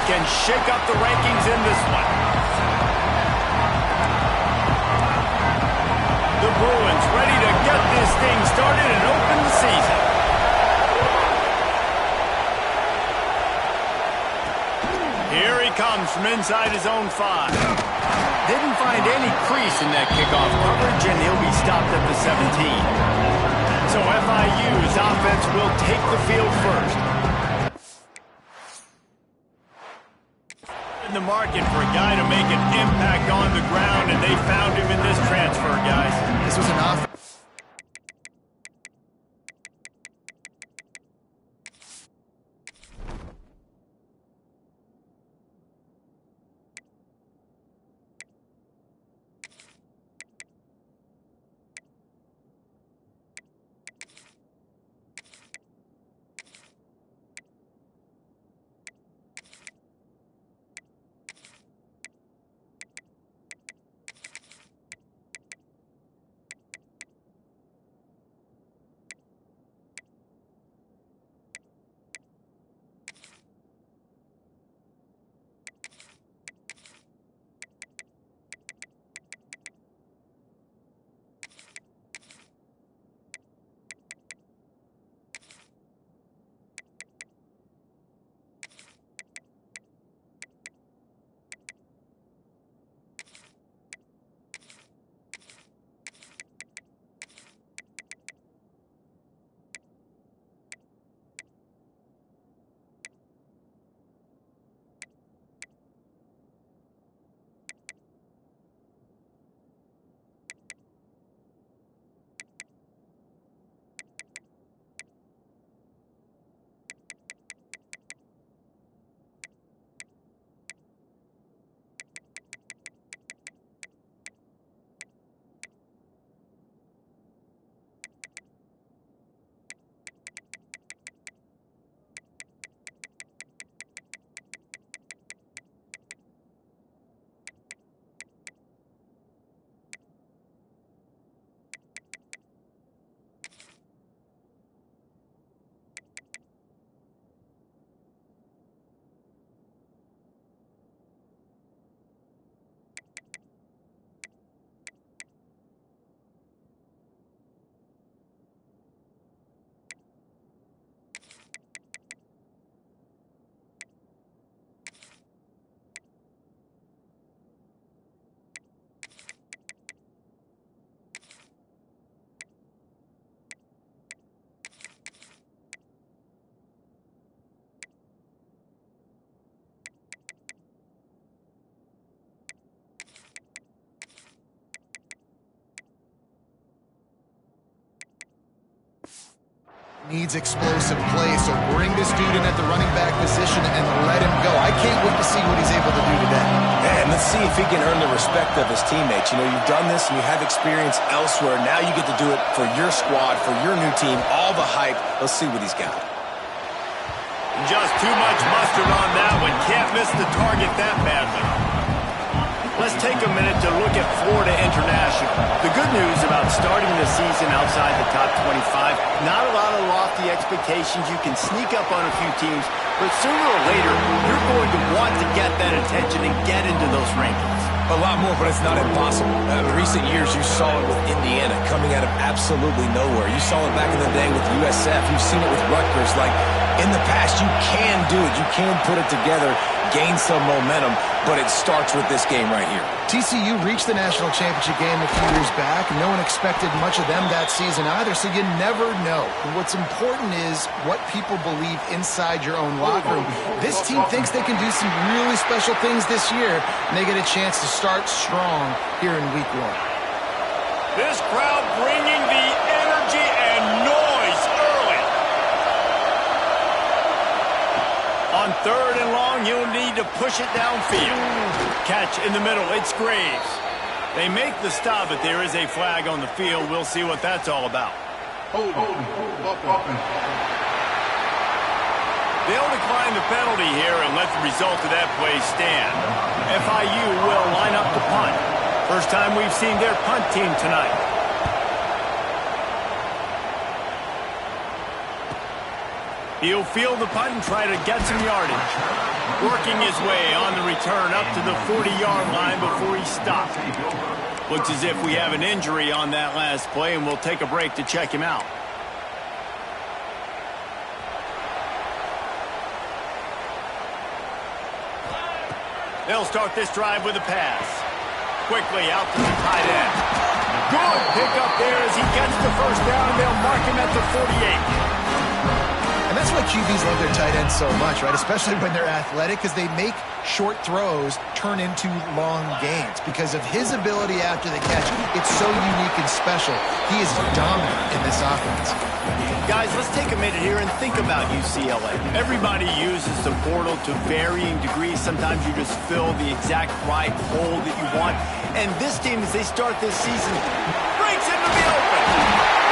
can shake up the rankings in this one. The Bruins ready to get this thing started and open the season. Here he comes from inside his own 5. Didn't find any crease in that kickoff coverage, and he'll be stopped at the 17. So FIU's offense will take the field first. In the market for a guy to make an impact on the ground, and they found him in this transfer, guys. This was an offense. Needs explosive play, so bring this dude in at the running back position and let him go. I can't wait to see what he's able to do today. And let's see if he can earn the respect of his teammates. You know, you've done this and you have experience elsewhere. Now you get to do it for your squad, for your new team, all the hype. Let's see what he's got. Just too much mustard on that one. Can't miss the target that badly. Let's take a minute to look at Florida International. The good news about starting the season outside the top 25, not a lot of lofty expectations. You can sneak up on a few teams, but sooner or later, you're going to want to get that attention and get into those rankings. A lot more, but it's not impossible. In recent years, you saw it with Indiana coming out of absolutely nowhere. You saw it back in the day with USF. You've seen it with Rutgers. Like, in the past, you can do it. You can put it together, gain some momentum, but it starts with this game right here. TCU reached the national championship game a few years back. No one expected much of them that season either, so you never know. What's important is what people believe inside your own locker room. This team thinks they can do some really special things this year, and they get a chance to start strong here in week 1. This crowd bringing the energy and noise early. On 3rd and long, you'll need to push it downfield. Catch in the middle, it's Graves. They make the stop, but there is a flag on the field. We'll see what that's all about. Hold on. They'll decline the penalty here and let the result of that play stand. FIU will line up to punt. First time we've seen their punt team tonight. He'll field the punt and try to get some yardage. Working his way on the return up to the 40-yard line before he stopped. Looks as if we have an injury on that last play, and we'll take a break to check him out. They'll start this drive with a pass. Quickly out to the tight end. Good pickup there as he gets the first down, and they'll mark him at the 48. And that's why QBs love their tight ends so much, right? Especially when they're athletic, because they make short throws turn into long gains. Because of his ability after the catch, it's so unique and special. He is dominant in this offense. Guys, let's take a minute here and think about UCLA. Everybody uses the portal to varying degrees. Sometimes you just fill the exact right hole that you want. And this team, as they start this season, breaks into the open.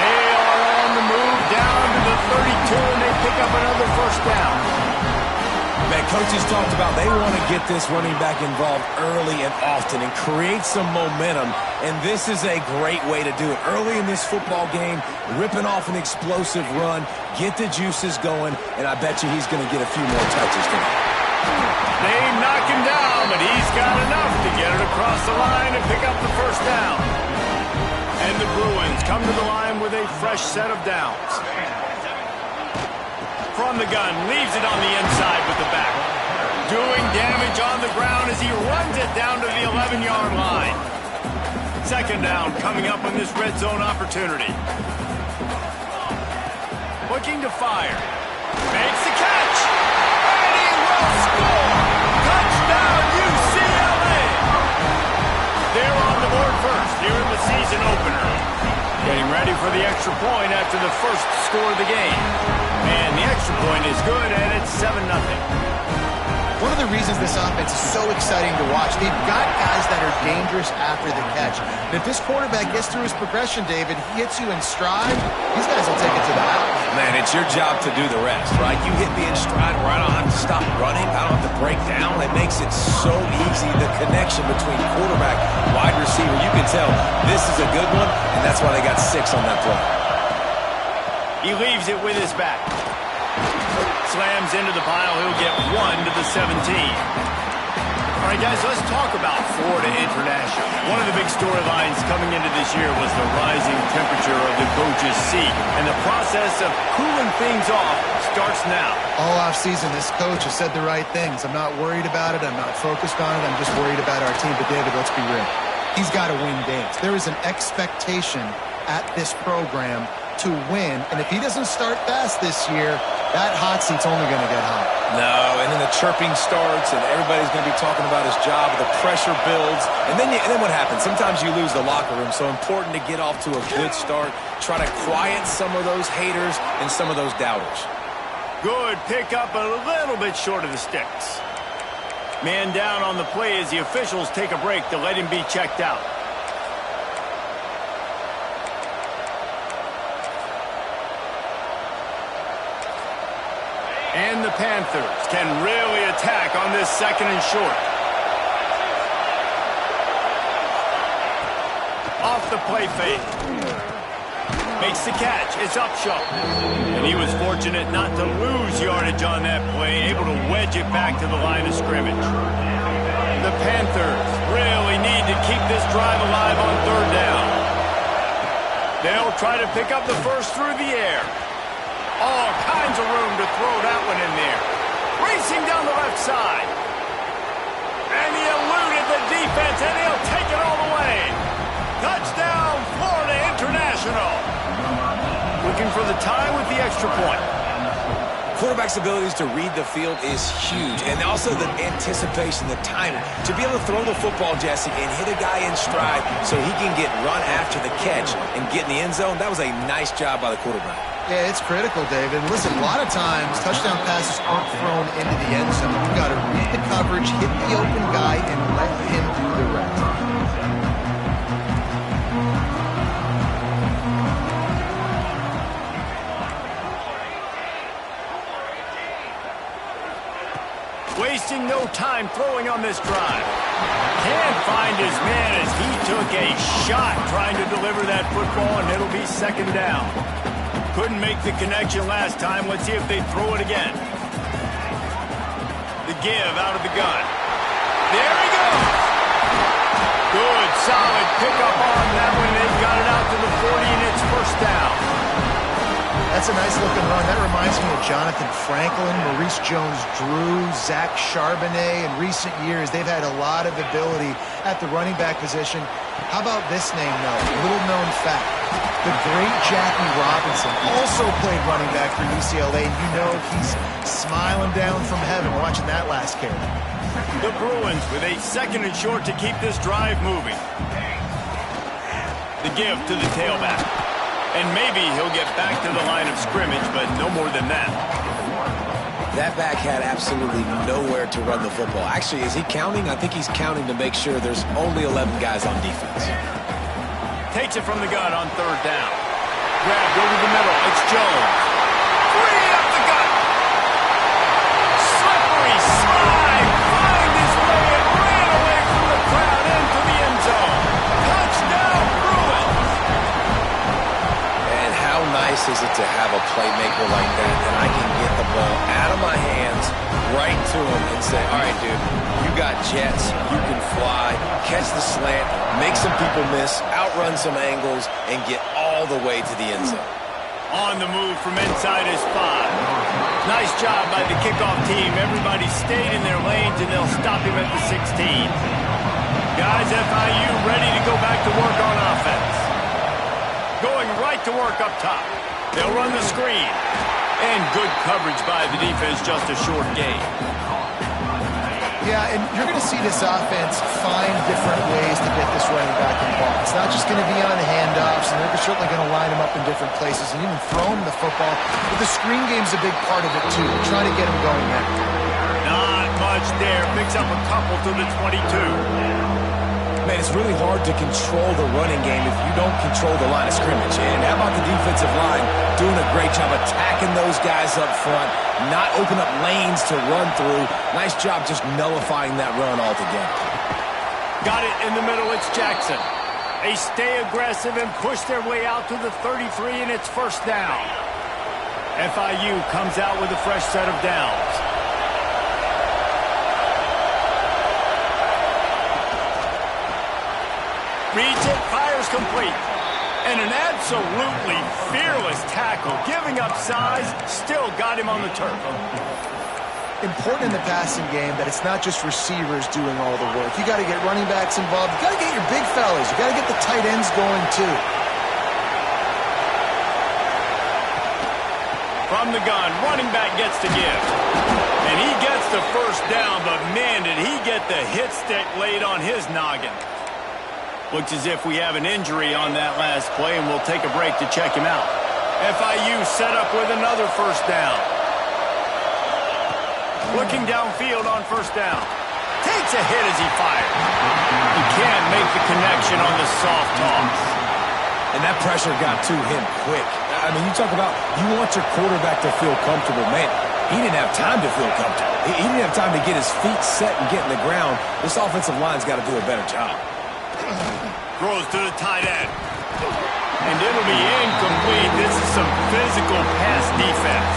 They are on the move down to the 32, and they pick up another first down. Man, coaches talked about they want to get this running back involved early and often and create some momentum, and this is a great way to do it. Early in this football game, ripping off an explosive run, get the juices going, and I bet you he's going to get a few more touches tonight. They knock him down, but he's got enough to get it across the line and pick up the first down. And the Bruins come to the line with a fresh set of downs. From the gun, leaves it on the inside with the back. Doing damage on the ground as he runs it down to the 11-yard line. Second down coming up on this red zone opportunity. Looking to fire. Makes the catch. And he will score. Touchdown UCLA. They're on the board first here in the season opener. Getting ready for the extra point after the first score of the game. And the extra point is good, and it's 7-0. One of the reasons this offense is so exciting to watch, they've got guys that are dangerous after the catch. And if this quarterback gets through his progression, David, he hits you in stride, these guys will take it to the house. Man, it's your job to do the rest, right? You hit me in stride where I don't have to stop running. I don't have to break down. It makes it so easy, the connection between quarterback, wide receiver. You can tell this is a good one, and that's why they got 6 on that play. He leaves it with his back. Slams into the pile. He'll get 1 to the 17. All right, guys, let's talk about Florida International. One of the big storylines coming into this year was the rising temperature of the coach's seat. And the process of cooling things off starts now. All offseason, this coach has said the right things. I'm not worried about it. I'm not focused on it. I'm just worried about our team. But, David, let's be real. He's got to win games. There is an expectation at this program to win, and if he doesn't start fast this year, that hot seat's only going to get hot. No, and then the chirping starts, and everybody's going to be talking about his job. The pressure builds, and then what happens? Sometimes you lose the locker room, so important to get off to a good start. Try to quiet some of those haters and some of those doubters. Good pick up a little bit short of the sticks. Man down on the play as the officials take a break to let him be checked out. And the Panthers can really attack on this second and short. Off the play fake. Makes the catch. It's Upshaw. And he was fortunate not to lose yardage on that play, able to wedge it back to the line of scrimmage. The Panthers really need to keep this drive alive on third down. They'll try to pick up the first through the air. All kinds of room to throw that one in there. Racing down the left side. And he eluded the defense, and he'll take it all the way. Touchdown, Florida International. Looking for the tie with the extra point. Quarterback's abilities to read the field is huge, and also the anticipation, the timing. To be able to throw the football, Jesse, and hit a guy in stride so he can get run after the catch and get in the end zone, that was a nice job by the quarterback. Yeah, it's critical, David. Listen, a lot of times touchdown passes aren't thrown into the end zone. You've got to read the coverage, hit the open guy, and let him do the rest. Wasting no time throwing on this drive. Can't find his man as he took a shot trying to deliver that football, and it'll be second down. Couldn't make the connection last time. Let's see if they throw it again. The give out of the gun. There he goes. Good, solid pickup on that one. They got it out to the 40, and it's first down. That's a nice-looking run. That reminds me of Jonathan Franklin, Maurice Jones-Drew, Zach Charbonnet. In recent years, they've had a lot of ability at the running back position. How about this name, though? Little-known fact. The great Jackie Robinson also played running back for UCLA, and you know he's smiling down from heaven watching that last carry. The Bruins with a second and short to keep this drive moving. The give to the tailback. And maybe he'll get back to the line of scrimmage, but no more than that. That back had absolutely nowhere to run the football. Actually, is he counting? I think he's counting to make sure there's only 11 guys on defense. Takes it from the gun on third down. Grabbed over the middle. It's Jones. Three up the gut. Slippery slide. Find his way and ran away from the crowd into the end zone. Touchdown, Bruins. And how nice is it to have a playmaker like that I can get the ball out of my hands right to him and say, all right, dude, you got jets, you can fly, catch the slant, make some people miss, outrun some angles, and get all the way to the end zone. On the move from inside his 5. Nice job by the kickoff team. Everybody stayed in their lanes, and they'll stop him at the 16. Guys, FIU ready to go back to work on offense. Going right to work up top. They'll run the screen. And good coverage by the defense, just a short gain. Yeah, and you're going to see this offense find different ways to get this running back involved. It's not just going to be on handoffs, and they're certainly going to line him up in different places and even throw him the football. But the screen game's a big part of it, too. Trying to get him going there. Not much there. Picks up a couple to the 22. Man, it's really hard to control the running game if you don't control the line of scrimmage. And how about the defensive line doing a great job attacking those guys up front, not open up lanes to run through. Nice job just nullifying that run altogether. Got it in the middle. It's Jackson. They stay aggressive and push their way out to the 33, and it's first down. FIU comes out with a fresh set of downs. Reads it, fires complete. And an absolutely fearless tackle. Giving up size, still got him on the turf. Important in the passing game that it's not just receivers doing all the work. You got to get running backs involved. You got to get your big fellas. You got to get the tight ends going, too. From the gun, running back gets to give. And he gets the first down, but man, did he get the hit stick laid on his noggin. Looks as if we have an injury on that last play, and we'll take a break to check him out. FIU set up with another first down. Looking downfield on first down. Takes a hit as he fires. He can't make the connection on the soft toss. And that pressure got to him quick. I mean, you talk about you want your quarterback to feel comfortable. Man, he didn't have time to feel comfortable. He didn't have time to get his feet set and get in the ground. This offensive line's got to do a better job. Throws to the tight end. And it'll be incomplete. This is some physical pass defense.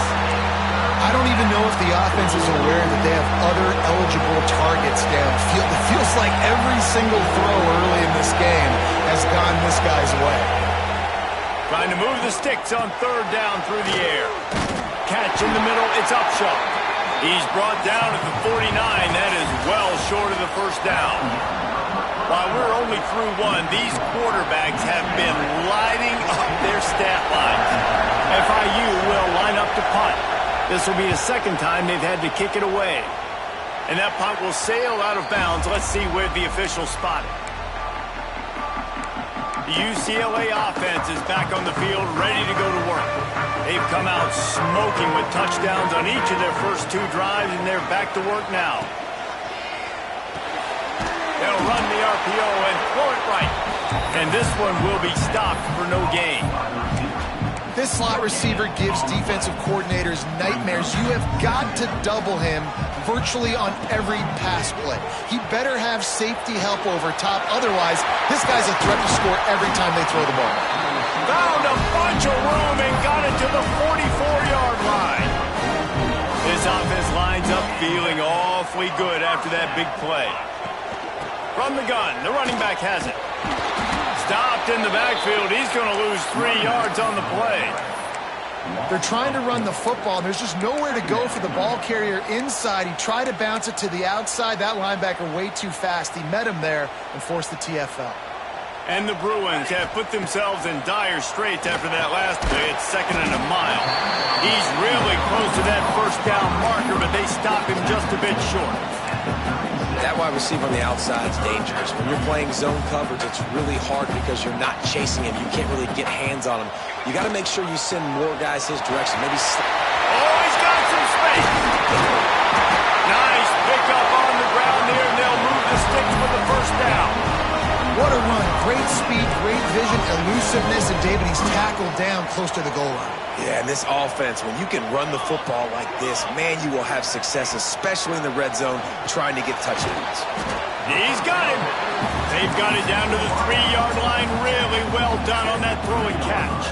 I don't even know if the offense is aware that they have other eligible targets downfield. It feels like every single throw early in this game has gone this guy's way. Trying to move the sticks on third down through the air. Catch in the middle. It's Upshaw. He's brought down at the 49. That is well short of the first down. While we're only through one, these quarterbacks have been lighting up their stat lines. FIU will line up to punt. This will be the second time they've had to kick it away. And that punt will sail out of bounds. Let's see where the officials spot it. The UCLA offense is back on the field, ready to go to work. They've come out smoking with touchdowns on each of their first 2 drives, and they're back to work now. They'll run the RPO and throw it right. And this one will be stopped for no gain. This slot receiver gives defensive coordinators nightmares. You have got to double him virtually on every pass play. He better have safety help over top. Otherwise, this guy's a threat to score every time they throw the ball. Found a bunch of room and got it to the 44-yard line. This offense lines up feeling awfully good after that big play. From the gun, the running back has it. Stopped in the backfield. He's going to lose 3 yards on the play. They're trying to run the football, and there's just nowhere to go for the ball carrier inside. He tried to bounce it to the outside. That linebacker way too fast. He met him there and forced the TFL. And the Bruins have put themselves in dire straits after that last play. It's 2nd and a mile. He's really close to that first down marker, but they stop him just a bit short. That wide receiver on the outside is dangerous. When you're playing zone coverage, it's really hard because you're not chasing him. You can't really get hands on him. You got to make sure you send more guys his direction. Maybe. Oh, he's got some space. Nice pickup on the ground there, and they'll move the sticks for the first down. What a run. Great speed, great vision, elusiveness, and David, he's tackled down close to the goal line. Yeah, and this offense, when you can run the football like this, man, you will have success, especially in the red zone, trying to get touchdowns. He's got him. They've got it down to the 3-yard line. Really well done on that throw and catch.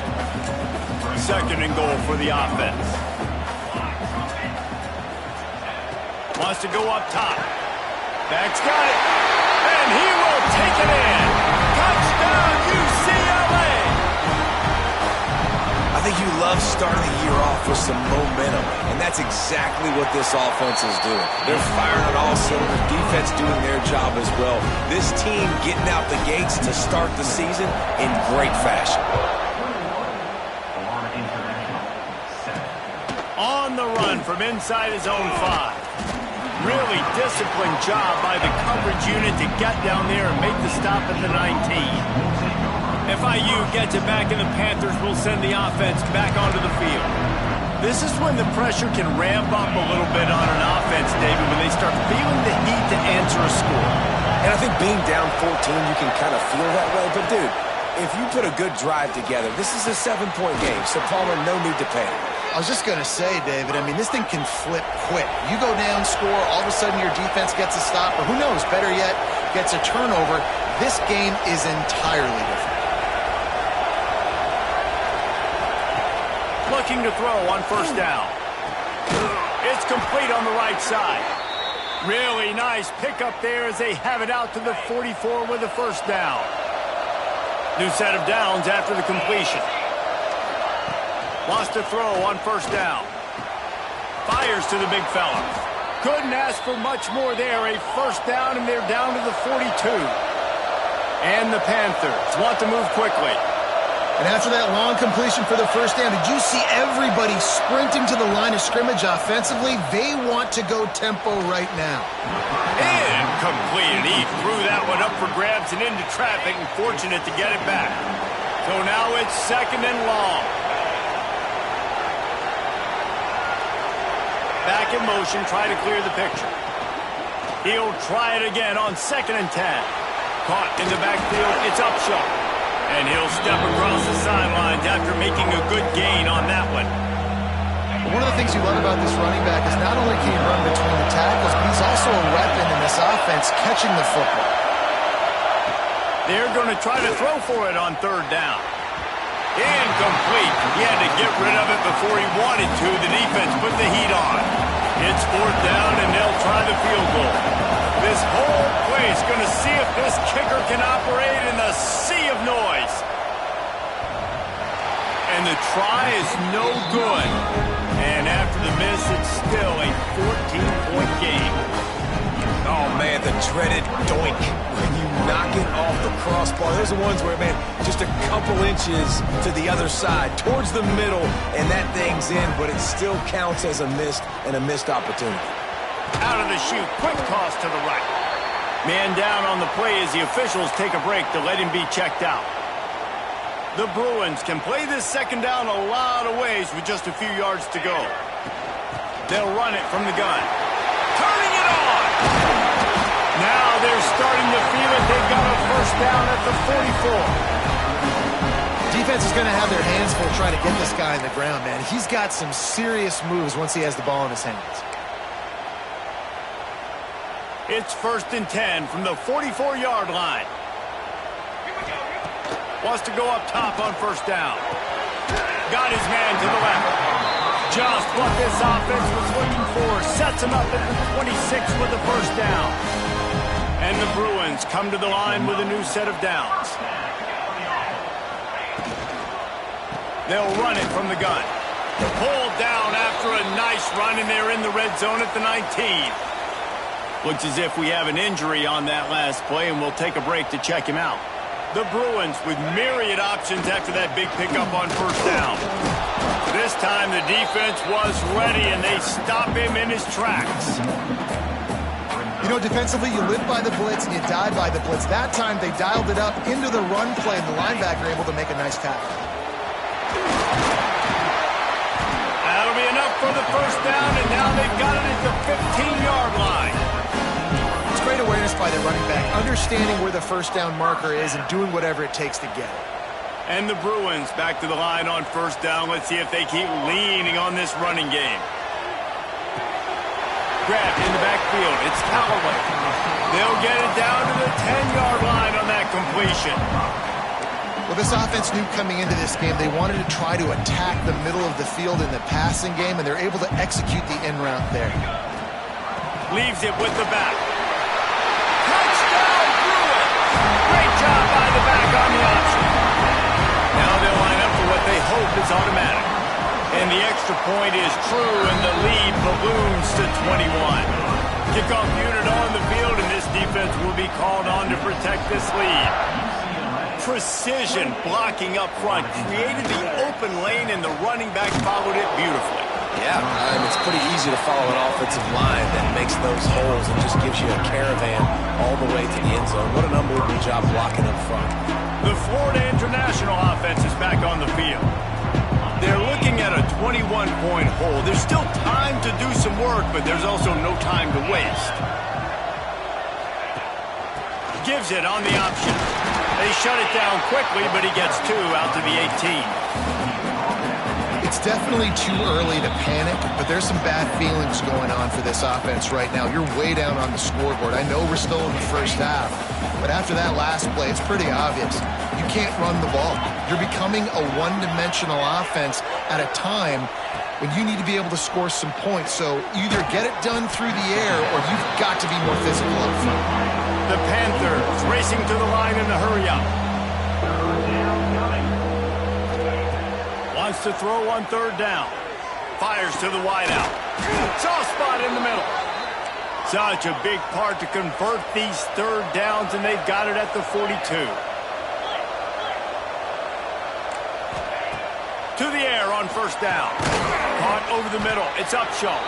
2nd and goal for the offense. Wants to go up top. Back's got it. And he will take it in. Touchdown, UCLA. I think you love starting the year off with some momentum, and that's exactly what this offense is doing. They're firing on all cylinders, defense doing their job as well. This team getting out the gates to start the season in great fashion. On the run from inside his own 5. Really disciplined job by the coverage unit to get down there and make the stop at the 19. FIU gets it back, and the Panthers will send the offense back onto the field. This is when the pressure can ramp up a little bit on an offense, David, when they start feeling the heat to answer a score. And I think being down 14, you can kind of feel that way. But, dude, if you put a good drive together, this is a 7-point game, so Palmer, no need to panic. I was just going to say, David, I mean, this thing can flip quick. You go down, score, all of a sudden your defense gets a stop, or who knows, better yet, gets a turnover. This game is entirely different. Looking to throw on first down. It's complete on the right side. Really nice pickup there as they have it out to the 44 with a first down. New set of downs after the completion. Wants to throw on first down. Fires to the big fella. Couldn't ask for much more there. A first down, and they're down to the 42. And the Panthers want to move quickly. And after that long completion for the first down, did you see everybody sprinting to the line of scrimmage offensively? They want to go tempo right now. Incomplete. And he threw that one up for grabs and into traffic, and fortunate to get it back. So now it's 2nd and long. Back in motion, try to clear the picture. He'll try it again on 2nd and 10. Caught in the backfield, it's Upshaw. And he'll step across the sidelines after making a good gain on that one. One of the things you love about this running back is not only can he run between the tackles, but he's also a weapon in this offense catching the football. They're going to try to throw for it on 3rd down. Incomplete. He had to get rid of it before he wanted to. The defense put the heat on. It's 4th down, and they'll try the field goal. This whole place going to see if this kicker can operate in the sea of noise. And the try is no good. And after the miss, it's still a 14-point game. Oh, man, the dreaded doink. When you knock it off the crossbar. Those are ones where, man, just a couple inches to the other side, towards the middle, and that thing's in, but it still counts as a missed opportunity. Out of the chute, quick toss to the right. Man down on the play as the officials take a break to let him be checked out. The Bruins can play this 2nd down a lot of ways with just a few yards to go. They'll run it from the gun. Turning it on! Now they're starting to feel it. They've got a first down at the 44. Defense is going to have their hands full trying to get this guy on the ground, man. He's got some serious moves once he has the ball in his hands. It's 1st and 10 from the 44-yard line. Wants to go up top on first down. Got his man to the left. Just what this offense was looking for. Sets him up at the 26 for the first down. And the Bruins come to the line with a new set of downs. They'll run it from the gun. Pulled down after a nice run, and they're in the red zone at the 19. Looks as if we have an injury on that last play, and we'll take a break to check him out. The Bruins with myriad options after that big pickup on first down. This time the defense was ready, and they stop him in his tracks. You know, defensively, you live by the blitz and you die by the blitz. That time they dialed it up into the run play, and the linebacker able to make a nice tackle. That'll be enough for the first down, and now they've got it at the 15-yard line. Great awareness by the running back, understanding where the first down marker is and doing whatever it takes to get it. And the Bruins back to the line on first down. Let's see if they keep leaning on this running game. Grabbed in the backfield. It's Callaway. They'll get it down to the 10-yard line on that completion. Well, this offense knew coming into this game they wanted to try to attack the middle of the field in the passing game, and they're able to execute the in route there. Leaves it with the back. Great job by the back on the option. Now they'll line up for what they hope is automatic. And the extra point is true, and the lead balloons to 21. Kickoff unit on the field, and this defense will be called on to protect this lead. Precision blocking up front created the open lane, and the running back followed it beautifully. Yeah, it's pretty easy to follow an offensive line that makes those holes and just gives you a caravan all the way to the end zone. What an unbelievable job blocking up front. The Florida International offense is back on the field. They're looking at a 21-point hole. There's still time to do some work, but there's also no time to waste. Gives it on the option. They shut it down quickly, but he gets two out to the 18. It's definitely too early to panic, but there's some bad feelings going on for this offense right now. You're way down on the scoreboard. I know we're still in the first half, but after that last play, it's pretty obvious. You can't run the ball. You're becoming a one-dimensional offense at a time when you need to be able to score some points. So either get it done through the air or you've got to be more physical up front. The Panthers racing to the line in the hurry-up. Wants to throw on third down. Fires to the wideout. Soft spot in the middle. Such a big part to convert these third downs, and they've got it at the 42. To the air on first down. Caught over the middle. It's Upshaw.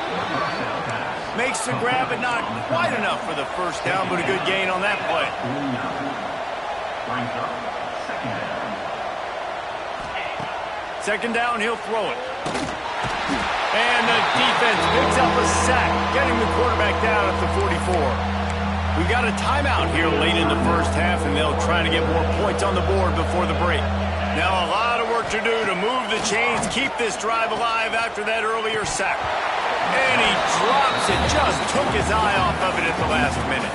Makes the grab, but not quite enough for the first down, but a good gain on that play. Second down, he'll throw it. And the defense picks up a sack, getting the quarterback down at the 44. We've got a timeout here late in the first half, and they'll try to get more points on the board before the break. Now a lot of work to do to move the chains, keep this drive alive after that earlier sack. And he drops it, just took his eye off of it at the last minute.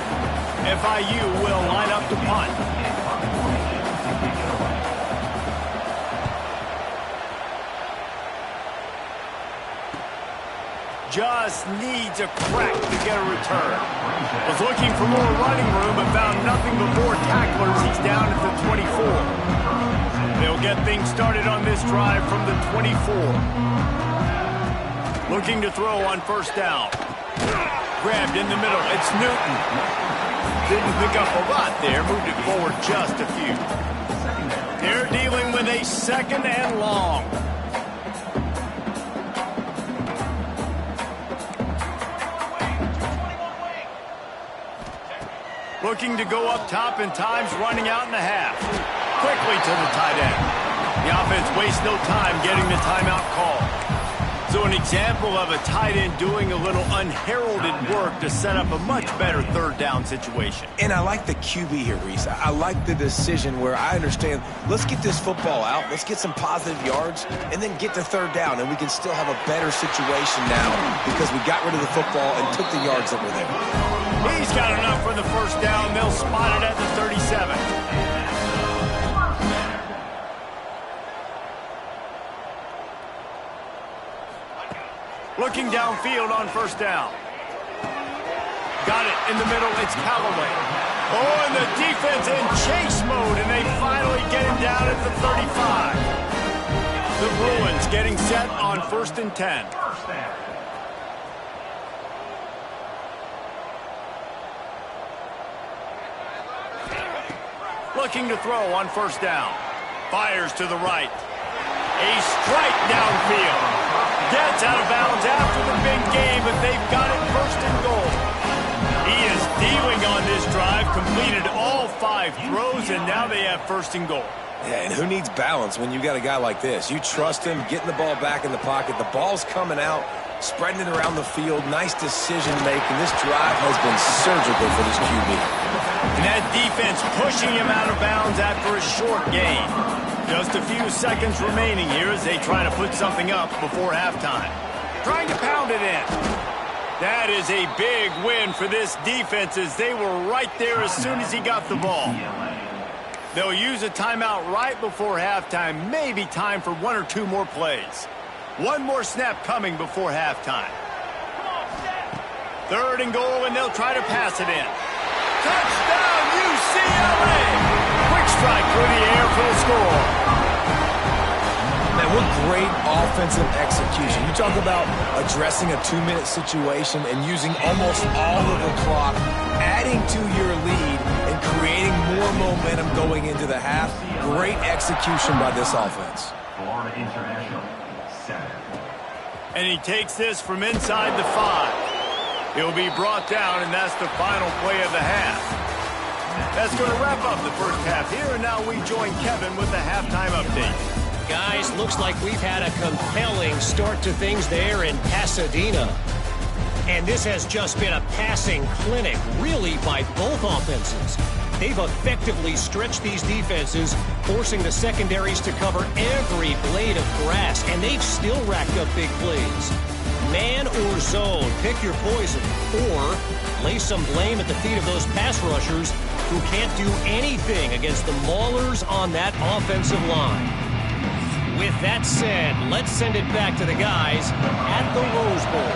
FIU will line up to punt. Just needs a crack to get a return. Was looking for more running room, but found nothing but more tacklers. He's down at the 24. They'll get things started on this drive from the 24. Looking to throw on first down. Grabbed in the middle. It's Newton. Didn't pick up a lot there. Moved it forward just a few. They're dealing with a second and long. Looking to go up top, and time's running out in the half. Quickly to the tight end. The offense wastes no time getting the timeout call. So an example of a tight end doing a little unheralded work to set up a much better third down situation. And I like the QB here, Reese. I like the decision where I understand, let's get this football out, let's get some positive yards, and then get to third down, and we can still have a better situation now because we got rid of the football and took the yards that were there. He's got enough for the first down. They'll spot it at the 37. Looking downfield on first down. Got it in the middle. It's Callaway. Oh, and the defense in chase mode, and they finally get him down at the 35. The Bruins getting set on 1st and 10. Looking to throw on first down. Fires to the right. A strike downfield. Gets out of bounds after the big game, but they've got it 1st and goal. He is dealing on this drive, completed all 5 throws, and now they have 1st and goal. Yeah, and who needs balance when you got a guy like this? You trust him, getting the ball back in the pocket. The ball's coming out, spreading it around the field. Nice decision-making. This drive has been surgical for this QB. And that defense pushing him out of bounds after a short gain. Just a few seconds remaining here as they try to put something up before halftime. Trying to pound it in. That is a big win for this defense as they were right there as soon as he got the ball. They'll use a timeout right before halftime. Maybe time for 1 or 2 more plays. 1 more snap coming before halftime. 3rd and goal, and they'll try to pass it in. Touchdown, UCLA! Quick strike through the air for the score. Man, what great offensive execution. You talk about addressing a 2-minute situation and using almost all of the clock, adding to your lead, and creating more momentum going into the half. Great execution by this offense. Florida International, 7. And he takes this from inside the 5. He'll be brought down, and that's the final play of the half. That's going to wrap up the first half here, and now we join Kevin with the halftime update. Guys, looks like we've had a compelling start to things there in Pasadena. And this has just been a passing clinic, really, by both offenses. They've effectively stretched these defenses, forcing the secondaries to cover every blade of grass, and they've still racked up big plays. Man or zone, pick your poison, or lay some blame at the feet of those pass rushers who can't do anything against the maulers on that offensive line. With that said, let's send it back to the guys at the Rose Bowl.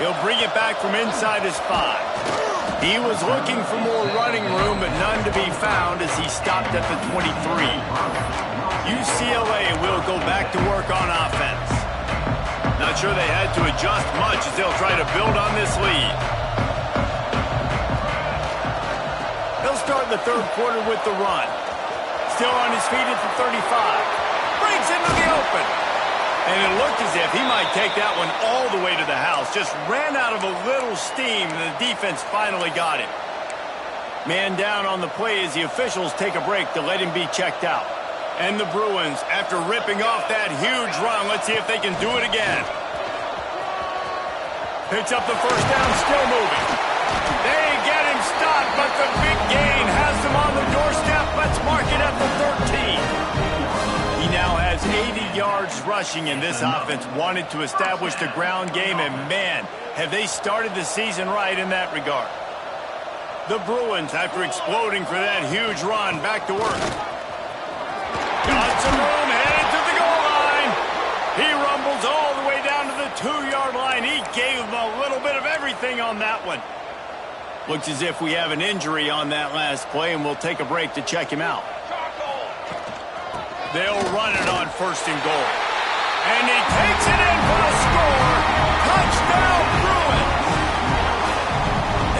He'll bring it back from inside his 5. He was looking for more running room, but none to be found as he stopped at the 23. UCLA will go back to work on offense. Not sure they had to adjust much as they'll try to build on this lead. They'll start the 3rd quarter with the run. Still on his feet at the 35. Breaks into the open. And it looked as if he might take that one all the way to the house. Just ran out of a little steam, and the defense finally got him. Man down on the play as the officials take a break to let him be checked out. And the Bruins, after ripping off that huge run, let's see if they can do it again. Picks up the first down, still moving. They get him stopped, but the big gain has them on the doorstep. Let's mark it at the 13. He now has 80 yards rushing, and this offense wanted to establish the ground game, and man, have they started the season right in that regard. The Bruins, after exploding for that huge run, back to work. Got some room, headed to the goal line. He rumbles all the way down to the 2-yard line. He gave him a little bit of everything on that one. Looks as if we have an injury on that last play, and we'll take a break to check him out. They'll run it on 1st and goal. And he takes it in for a score. Touchdown, Bruins.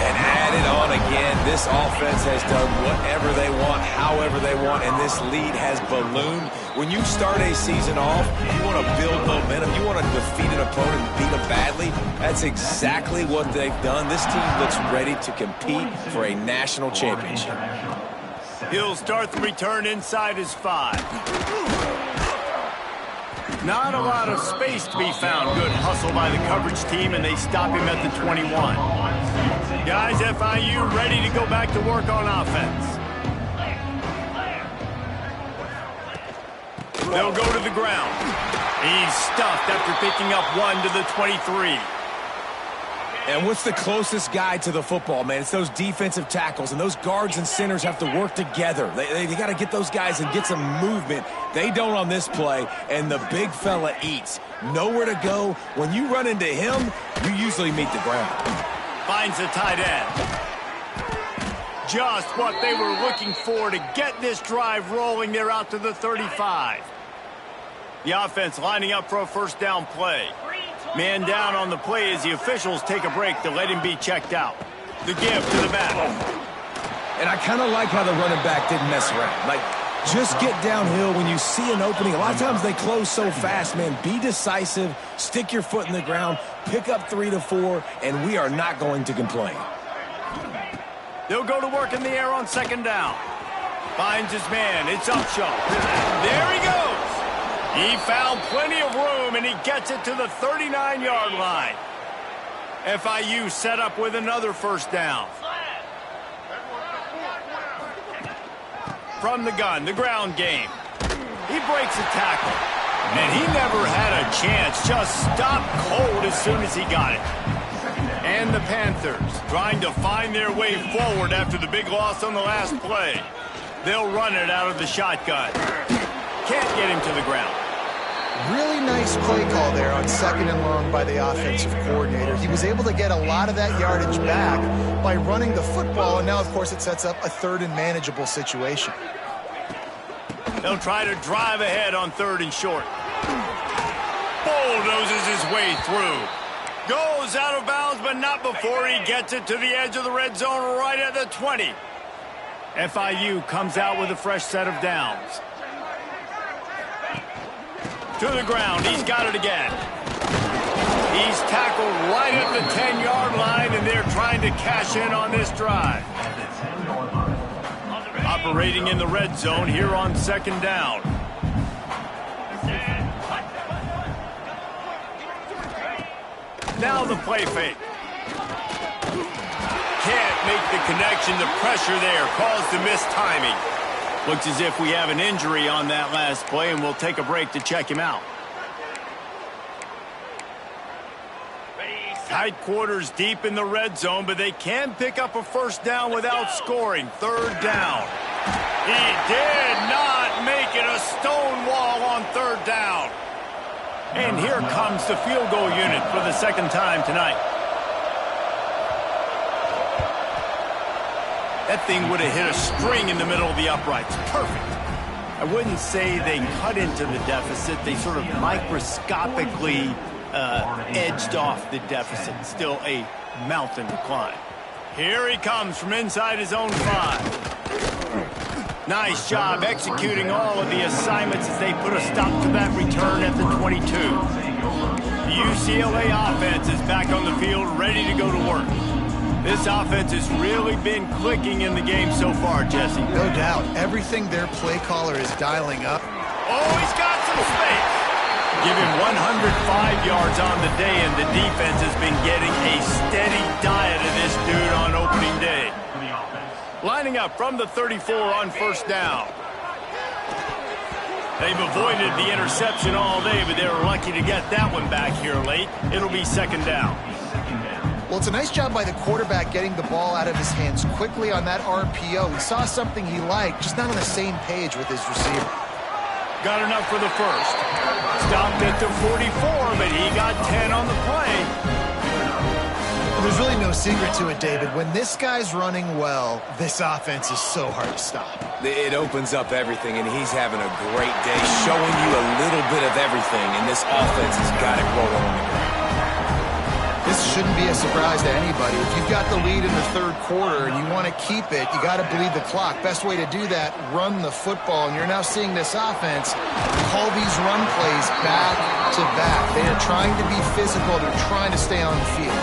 And add it on again. This offense has done whatever they want, however they want, and this lead has ballooned. When you start a season off, you want to build momentum. You want to defeat an opponent and beat them badly. That's exactly what they've done. This team looks ready to compete for a national championship. He'll start the return inside his 5. Not a lot of space to be found. Good hustle by the coverage team, and they stop him at the 21. Guys, FIU ready to go back to work on offense. They'll go to the ground. He's stuffed after picking up 1 to the 23. And what's the closest guy to the football, man? It's those defensive tackles, and those guards and centers have to work together. They got to get those guys and get some movement. They don't on this play, and the big fella eats. Nowhere to go. When you run into him, you usually meet the ground. Finds the tight end. Just what they were looking for to get this drive rolling. They're out to the 35. The offense lining up for a first down play. Man down on the play as the officials take a break to let him be checked out. The give to the back. And I kind of like how the running back didn't mess around. Like, just get downhill when you see an opening. A lot of times they close so fast, man. Be decisive, stick your foot in the ground, pick up 3 to 4, and we are not going to complain. They'll go to work in the air on second down. Finds his man. It's Ucla. There he goes. He found plenty of room, and he gets it to the 39-yard line. FIU set up with another first down. From the gun, the ground game. He breaks a tackle, and he never had a chance. Just stopped cold as soon as he got it. And the Panthers trying to find their way forward after the big loss on the last play. They'll run it out of the shotgun. Can't get him to the ground. Really nice play call there on second and long by the offensive coordinator. He was able to get a lot of that yardage back by running the football, and now, of course, it sets up a third and manageable situation. They'll try to drive ahead on third and short. Bulldozes his way through. Goes out of bounds, but not before he gets it to the edge of the red zone right at the 20. FIU comes out with a fresh set of downs. To the ground, he's got it again. He's tackled right at the 10-yard line, and they're trying to cash in on this drive. Operating in the red zone here on second down. Now the play fake. Can't make the connection. The pressure there caused the missed timing. Looks as if we have an injury on that last play, and we'll take a break to check him out. Tight quarters deep in the red zone, but they can pick up a first down without scoring. Third down. He did not make it. A stone wall on third down. And here comes the field goal unit for the second time tonight. That thing would have hit a string in the middle of the uprights. Perfect. I wouldn't say they cut into the deficit. They sort of microscopically edged off the deficit. Still a mountain to climb. Here he comes from inside his own 5. Nice job executing all of the assignments as they put a stop to that return at the 22. The UCLA offense is back on the field, ready to go to work. This offense has really been clicking in the game so far, Jesse. No doubt. Everything their play caller is dialing up. Oh, he's got some space. Give him 105 yards on the day, and the defense has been getting a steady diet of this dude on opening day. Lining up from the 34 on first down. They've avoided the interception all day, but they were lucky to get that one back here late. It'll be second down. Well, it's a nice job by the quarterback getting the ball out of his hands quickly on that RPO. He saw something he liked, just not on the same page with his receiver. Got enough for the first. Stopped at the 44, but he got 10 on the play. There's really no secret to it, David. When this guy's running well, this offense is so hard to stop. It opens up everything, and he's having a great day, showing you a little bit of everything, and this offense has got it rolling on the ground. This shouldn't be a surprise to anybody. If you've got the lead in the third quarter and you want to keep it, you got to bleed the clock. Best way to do that, run the football. And you're now seeing this offense call these run plays back to back. They are trying to be physical. They're trying to stay on the field.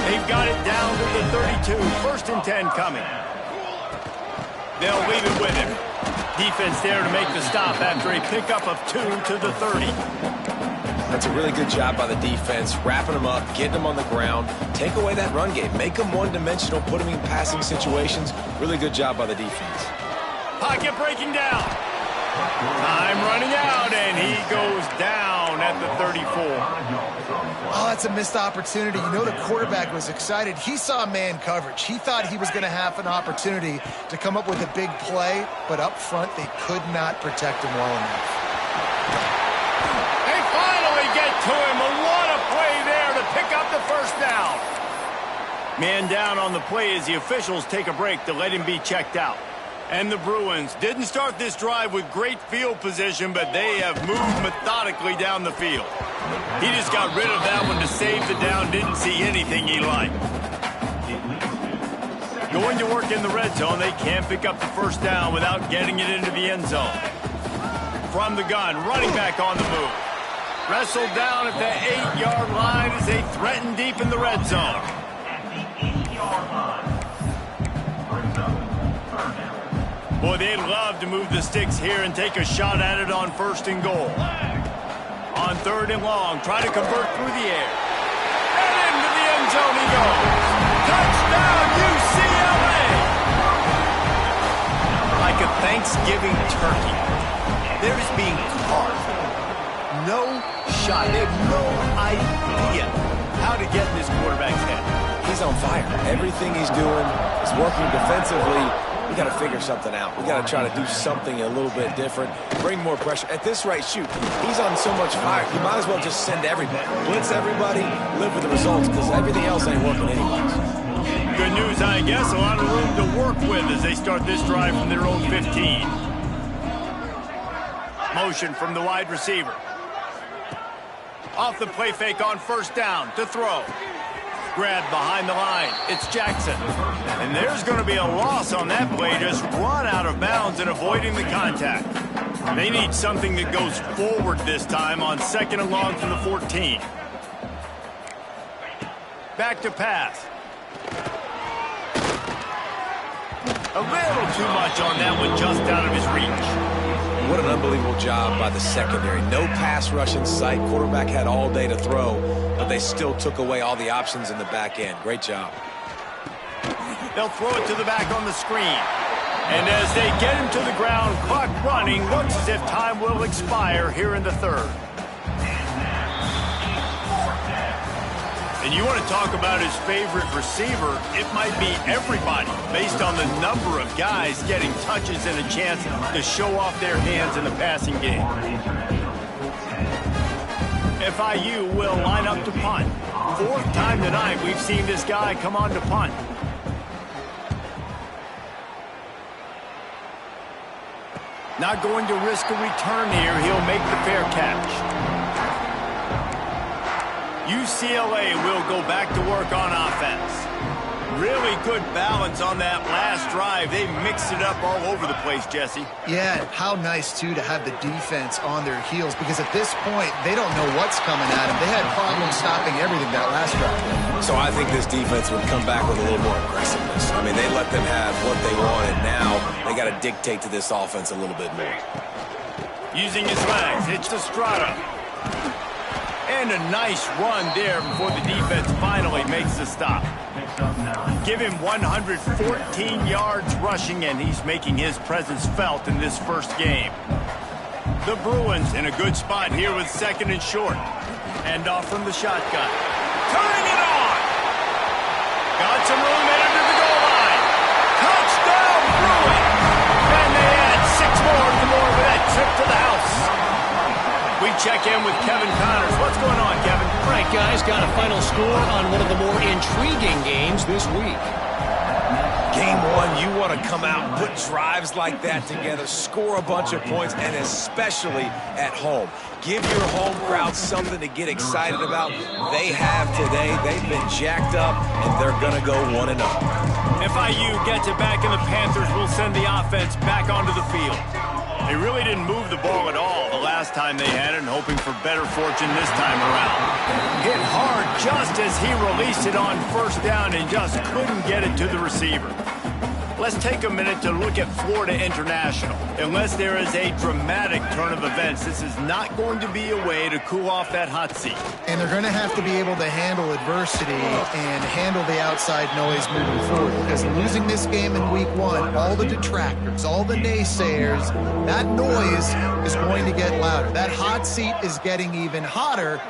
They've got it down to the 32. First and 10 coming. They'll leave it with him. Defense there to make the stop after a pickup of 2 to the 30. That's a really good job by the defense, wrapping them up, getting them on the ground, take away that run game, make them one-dimensional, put them in passing situations. Really good job by the defense. Pocket breaking down. Time running out, and he goes down at the 34. Oh, that's a missed opportunity. You know the quarterback was excited. He saw man coverage. He thought he was going to have an opportunity to come up with a big play, but up front they could not protect him well enough. They finally get to him. What a play there to pick up the first down. Man down on the play as the officials take a break to let him be checked out. And the Bruins didn't start this drive with great field position, but they have moved methodically down the field. He just got rid of that one to save the down, didn't see anything he liked. Going to work in the red zone, they can't pick up the first down without getting it into the end zone. From the gun, running back on the move. Wrestled down at the 8-yard line as they threaten deep in the red zone. Boy, they'd love to move the sticks here and take a shot at it on 1st and goal. On 3rd and long, try to convert through the air. And into the end zone he goes. Touchdown, UCLA! Like a Thanksgiving turkey, there is being carved. No shot. They have no idea how to get in this quarterback's head. He's on fire. Everything he's doing is working defensively. We got to figure something out. We got to try to do something a little bit different. Bring more pressure. At this rate, shoot, he's on so much fire. You might as well just send everybody. Blitz everybody, live with the results, because everything else ain't working anyways. Good news, I guess. A lot of room to work with as they start this drive from their own 15. Motion from the wide receiver. Off the play fake on 1st down to throw. Grab behind the line. It's Jackson. And there's going to be a loss on that play. Just run out of bounds and avoiding the contact. They need something that goes forward this time on 2nd and long from the 14. Back to pass. A little too much on that one, just out of his reach. What an unbelievable job by the secondary. No pass rush in sight. Quarterback had all day to throw, but they still took away all the options in the back end. Great job. They'll throw it to the back on the screen. And as they get him to the ground, clock running, looks as if time will expire here in the 3rd. And you want to talk about his favorite receiver, it might be everybody, based on the number of guys getting touches and a chance to show off their hands in the passing game. FIU will line up to punt. 4th time tonight we've seen this guy come on to punt. Not going to risk a return here. He'll make the fair catch. UCLA will go back to work on offense. Really good balance on that last drive. They mixed it up all over the place, Jesse. Yeah, how nice, too, to have the defense on their heels, because at this point, they don't know what's coming at them. They had problems stopping everything that last drive. So I think this defense would come back with a little more aggressiveness. I mean, they let them have what they wanted. Now they got to dictate to this offense a little bit more. Using his legs, it's to Strata. And a nice run there before the defense finally makes the stop. Give him 114 yards rushing, and he's making his presence felt in this first game. The Bruins in a good spot here with 2nd and short. Hand off from the shotgun. Turning it on! Got some room headed to the goal line. Touchdown, Bruins! And they add 6 more with that trip to the house. We check in with Kevin Connors. What's going on, Kevin? All right, guys, got a final score on one of the more intriguing games this week. Game 1, you want to come out, put drives like that together, score a bunch of points, and especially at home. Give your home crowd something to get excited about. They have today. They've been jacked up, and they're going to go 1-0. FIU gets it back, and the Panthers will send the offense back onto the field. They really didn't move the ball at all the last time they had it, and hoping for better fortune this time around. Hit hard just as he released it on 1st down and just couldn't get it to the receiver. Let's take a minute to look at Florida International. Unless there is a dramatic turn of events, this is not going to be a way to cool off that hot seat. And they're going to have to be able to handle adversity and handle the outside noise moving forward. Because losing this game in week 1, all the detractors, all the naysayers, that noise is going to get louder. That hot seat is getting even hotter.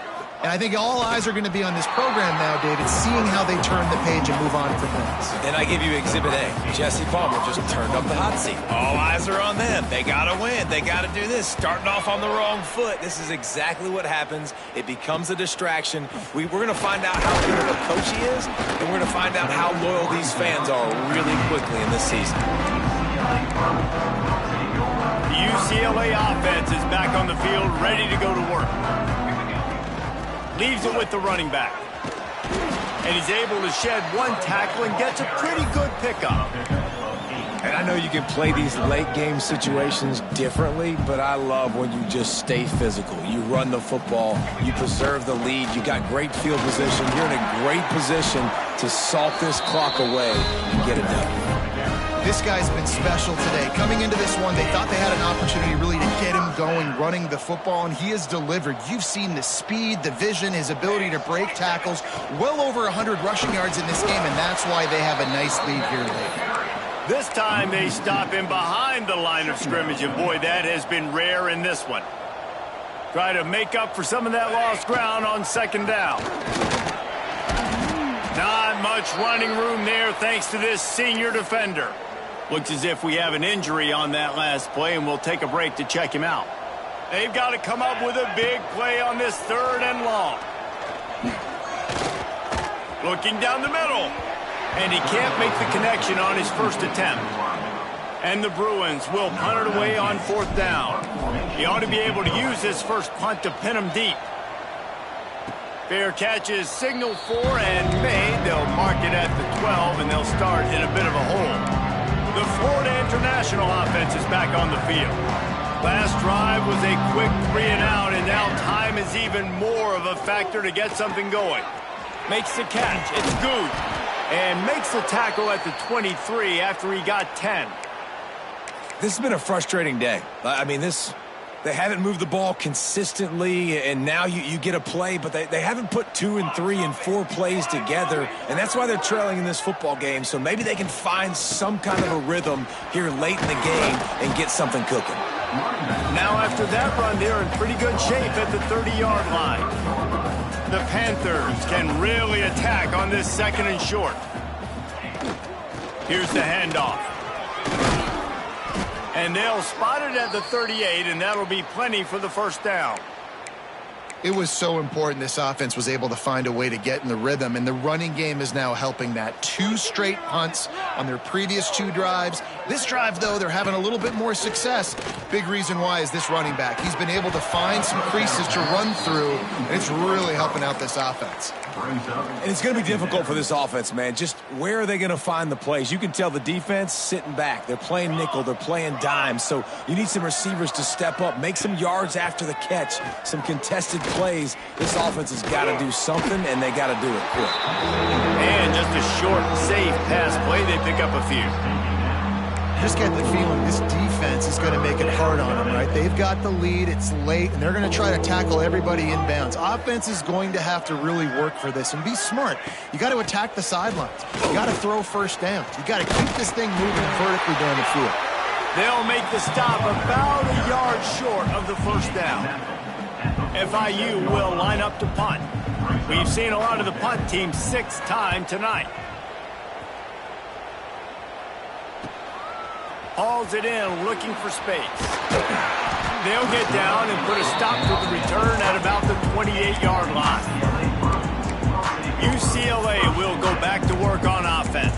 And I think all eyes are going to be on this program now, David, seeing how they turn the page and move on from this. And I give you Exhibit A. Jesse Palmer just turned up the hot seat. All eyes are on them. They got to win. They got to do this. Starting off on the wrong foot. This is exactly what happens. It becomes a distraction. We're going to find out how good of a coach he is, and we're going to find out how loyal these fans are really quickly in this season. The UCLA offense is back on the field, ready to go to work. Leaves it with the running back. And he's able to shed one tackle and gets a pretty good pickup. And I know you can play these late game situations differently, but I love when you just stay physical. You run the football, you preserve the lead, you got great field position. You're in a great position to salt this clock away and get it done. This guy's been special today. Coming into this one, they thought they had an opportunity really to get him going, running the football, and he has delivered. You've seen the speed, the vision, his ability to break tackles. Well over 100 rushing yards in this game, and that's why they have a nice lead here late. This time they stop him behind the line of scrimmage, and boy, that has been rare in this one. Try to make up for some of that lost ground on second down. Not much running room there thanks to this senior defender. Looks as if we have an injury on that last play, and we'll take a break to check him out. They've got to come up with a big play on this 3rd and long. Looking down the middle. And he can't make the connection on his first attempt. And the Bruins will punt it away on 4th down. He ought to be able to use this first punt to pin him deep. Fair catch is signaled for and made. They'll mark it at the 12, and they'll start in a bit of a hole. The Florida International offense is back on the field. Last drive was a quick 3 and out, and now time is even more of a factor to get something going. Makes the catch. It's good. And makes the tackle at the 23 after he got 10. This has been a frustrating day. I mean, they haven't moved the ball consistently, and now you get a play, but they haven't put 2 and 3 and 4 plays together, and that's why they're trailing in this football game. So maybe they can find some kind of a rhythm here late in the game and get something cooking. Now after that run, they're in pretty good shape at the 30-yard line. The Panthers can really attack on this 2nd and short. Here's the handoff. And they'll spot it at the 38, and that'll be plenty for the first down. It was so important this offense was able to find a way to get in the rhythm, and the running game is now helping that. 2 straight punts on their previous 2 drives. This drive, though, they're having a little bit more success. Big reason why is this running back. He's been able to find some creases to run through, and it's really helping out this offense. And it's going to be difficult for this offense, man. Just where are they going to find the plays? You can tell the defense sitting back. They're playing nickel. They're playing dime. So you need some receivers to step up, make some yards after the catch, some contested plays. This offense has got to do something, and they got to do it quick. And just a short, safe pass play. They pick up a few. Just get the feeling this defense is going to make it hard on them, right? They've got the lead, it's late, and they're going to try to tackle everybody inbounds. Offense is going to have to really work for this and be smart. You got to attack the sidelines. You got to throw first downs. You got to keep this thing moving vertically down the field. They'll make the stop about a yard short of the first down. FIU will line up to punt. We've seen a lot of the punt team 6th time tonight. Hauls it in, looking for space. They'll get down and put a stop to the return at about the 28-yard line. UCLA will go back to work on offense.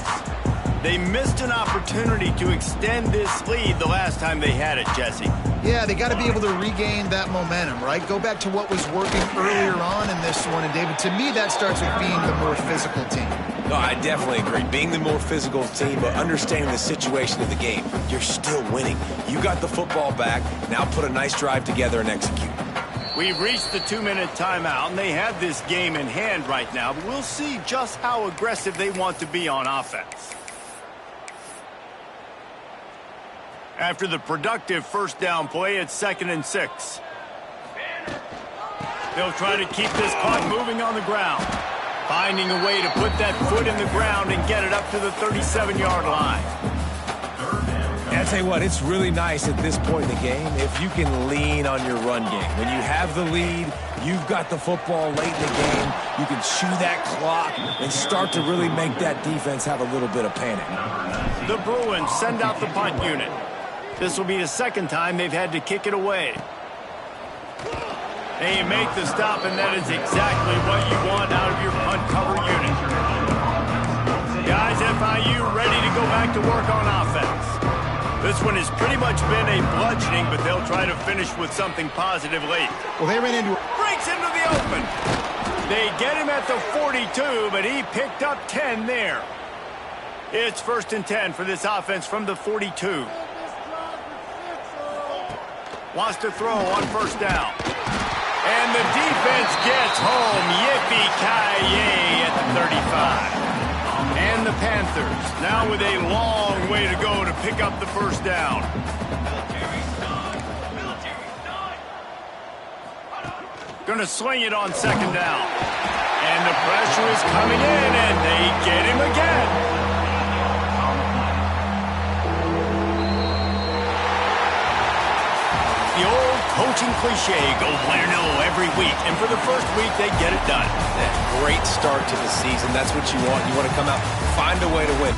They missed an opportunity to extend this lead the last time they had it, Jesse. Yeah, they got to be able to regain that momentum, right? Go back to what was working earlier on in this one. And, David, to me, that starts with being the more physical team. No, I definitely agree. Being the more physical team, but understanding the situation of the game. You're still winning. You got the football back. Now put a nice drive together and execute. We've reached the 2-minute timeout, and they have this game in hand right now. But we'll see just how aggressive they want to be on offense. After the productive first down play, it's 2nd and 6. They'll try to keep this clock moving on the ground. Finding a way to put that foot in the ground and get it up to the 37-yard line. And I tell you what, it's really nice at this point in the game if you can lean on your run game. When you have the lead, you've got the football late in the game, you can chew that clock and start to really make that defense have a little bit of panic. The Bruins send out the punt unit. This will be the 2nd time they've had to kick it away. They make the stop, and that is exactly what you want out of your punt cover unit. Guys, FIU ready to go back to work on offense. This one has pretty much been a bludgeoning, but they'll try to finish with something positive late. Well, they ran into... Breaks into the open. They get him at the 42, but he picked up 10 there. It's 1st and 10 for this offense from the 42. Wants to throw on 1st down. And the defense gets home. Yippee-ki-yay at the 35. And the Panthers now with a long way to go to pick up the 1st down. Going to sling it on 2nd down. And the pressure is coming in, and they get him again. The old coaching cliche, go win or no every week. And for the first week, they get it done. Great start to the season. That's what you want. You want to come out, find a way to win.